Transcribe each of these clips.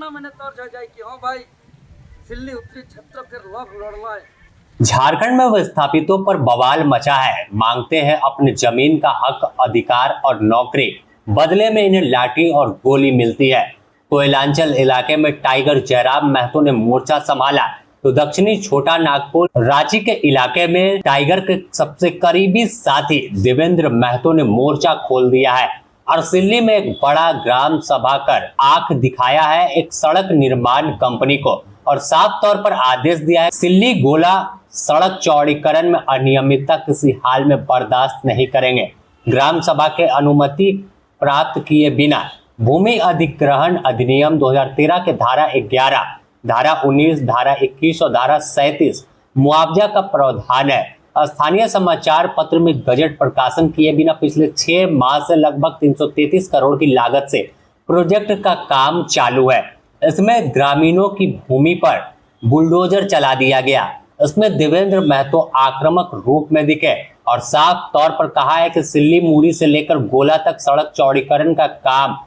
पढ़ना मैंने तो और जाए कि हाँ भाई सिल्ली उत्तरी क्षेत्र के लोग लड़वाए। झारखंड में विस्थापितों पर बवाल मचा है। मांगते हैं अपने जमीन का हक, अधिकार और नौकरी, बदले में इन्हें लाठी और गोली मिलती है। कोयलांचल इलाके में टाइगर जयराम महतो ने मोर्चा संभाला तो दक्षिणी छोटा नागपुर रांची के इलाके में टाइगर के सबसे करीबी साथी देवेंद्र महतो ने मोर्चा खोल दिया है और सिल्ली में एक बड़ा ग्राम सभा कर आंख दिखाया है एक सड़क निर्माण कंपनी को और साफ तौर पर आदेश दिया है सिल्ली गोला सड़क चौड़ीकरण में अनियमितता किसी हाल में बर्दाश्त नहीं करेंगे। ग्राम सभा के अनुमति प्राप्त किए बिना भूमि अधिग्रहण अधिनियम 2013 के धारा 11, धारा 19, धारा 21 और धारा 37 मुआवजा का प्रावधान है। स्थानीय समाचार पत्र में गजट प्रकाशन किए बिना पिछले 6 माह से लगभग 333 करोड़ की लागत से प्रोजेक्ट का काम चालू है। इसमें ग्रामीणों की भूमि पर बुलडोजर चला दिया गया। इसमें देवेंद्र महतो आक्रामक रूप में दिखे और साफ तौर पर कहा है कि सिल्ली मूरी से लेकर गोला तक सड़क चौड़ीकरण का काम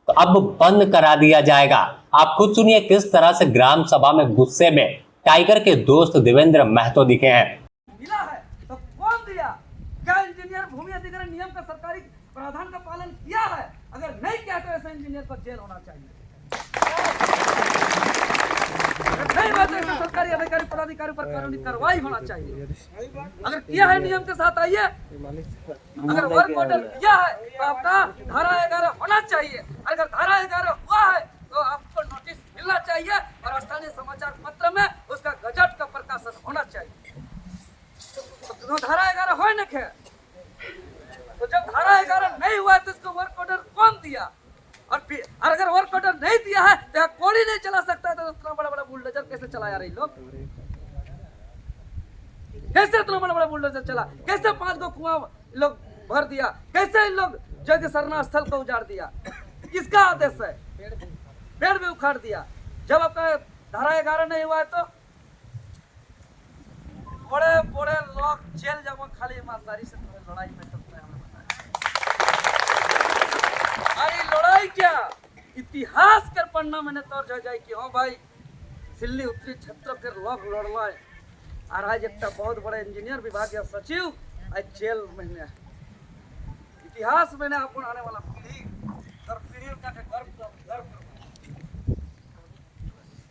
अब बंद करा दिया जाएगा। आप खुद सुनिए किस तरह से ग्राम सभा में गुस्से में टाइगर के दोस्त देवेंद्र महतो दिखे हैं। मिला है तो कौन दिया? क्या इंजीनियर भूमि अधिग्रहण नियम का सरकारी प्रावधान का पालन किया है? अगर नहीं किया तो ऐसे इंजीनियर पर जेल होना चाहिए। नहीं बात है तो सरकारी अधिकारी पदाधिकारी पर कानूनी कार्रवाई होना चाहिए। अगर किया है नियम के साथ आइए। अगर वर्क ऑर्डर किया है तो आपका धारा 11 होना चाहिए। अगर धारा 11 हुआ है तो आपको नोटिस मिलना चाहिए और स्थानीय समाचार पत्र में उसका गजट का प्रकाशन होना चाहिए। तो धारा 11 हो न खे तो जब धारा 11 नहीं हुआ तो इसको वर्क ऑर्डर कौन दिया? और अगर वर्क ऑर्डर नहीं दिया है तो यहाँ कोड़ी नहीं चला सकता है तो इतना बड़ा बड़ा बुलडोजर कैसे चलाया रही लोग? कैसे इतना बड़ा बड़ा बुलडोजर चला? कैसे 5 गो कुआं लोग भर दिया? कैसे इन लोग जग सरना स्थल को उजाड़ दिया? किसका आदेश है? पेड़ भी उखाड़ दिया। जब आपका धारा 11 नहीं हुआ है तो बड़े बड़े लोग जेल जाओ खाली ईमानदारी से लड़ाई में चलता है। अरे लड़ाई क्या इतिहास कर पढ़ना मैंने तो और जाए कि हाँ भाई सिल्ली उत्तरी क्षेत्र के लोग लड़वाए और आज एक बहुत बड़े इंजीनियर विभाग या सचिव आज जेल में है। इतिहास मैंने अपन आने वाला पीढ़ी दर पीढ़ी का गर्व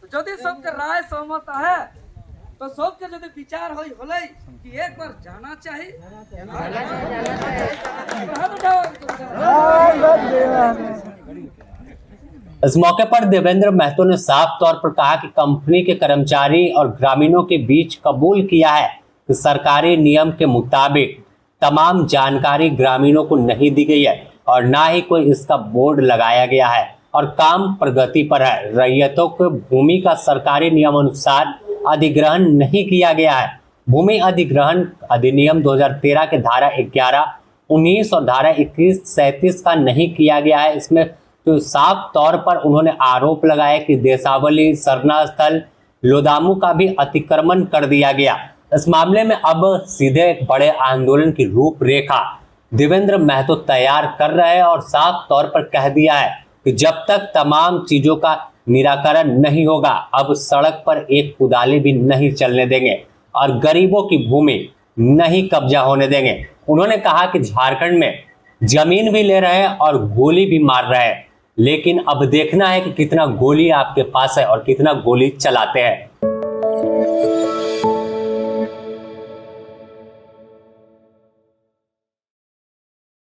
तो यदि सबके राय सहमत है तो सबके यदि विचार होई होले कि एक बार जाना चाहिए। इस मौके पर देवेंद्र महतो ने साफ तौर पर कहा कि कंपनी के कर्मचारी और ग्रामीणों के बीच कबूल किया है कि सरकारी नियम के मुताबिक तमाम जानकारी ग्रामीणों को नहीं दी गई है और ना ही कोई इसका बोर्ड लगाया गया है और काम प्रगति पर है। रैयतों को भूमि का सरकारी नियम अनुसार अधिग्रहण नहीं किया गया है। भूमि अधिग्रहण अधिनियम 2013 के धारा 11, 19 और धारा 21, 37 का नहीं किया गया है। इसमें तो साफ तौर पर उन्होंने आरोप लगाया कि देसावली सरना स्थल लोदामू का भी अतिक्रमण कर दिया गया। इस मामले में अब सीधे एक बड़े आंदोलन की रूपरेखा देवेंद्र महतो तैयार कर रहे हैं और साफ तौर पर कह दिया है कि जब तक तमाम चीजों का निराकरण नहीं होगा अब सड़क पर एक कुदाली भी नहीं चलने देंगे और गरीबों की भूमि नहीं कब्जा होने देंगे। उन्होंने कहा कि झारखंड में जमीन भी ले रहे हैं और गोली भी मार रहे हैं, लेकिन अब देखना है कि कितना गोली आपके पास है और कितना गोली चलाते हैं।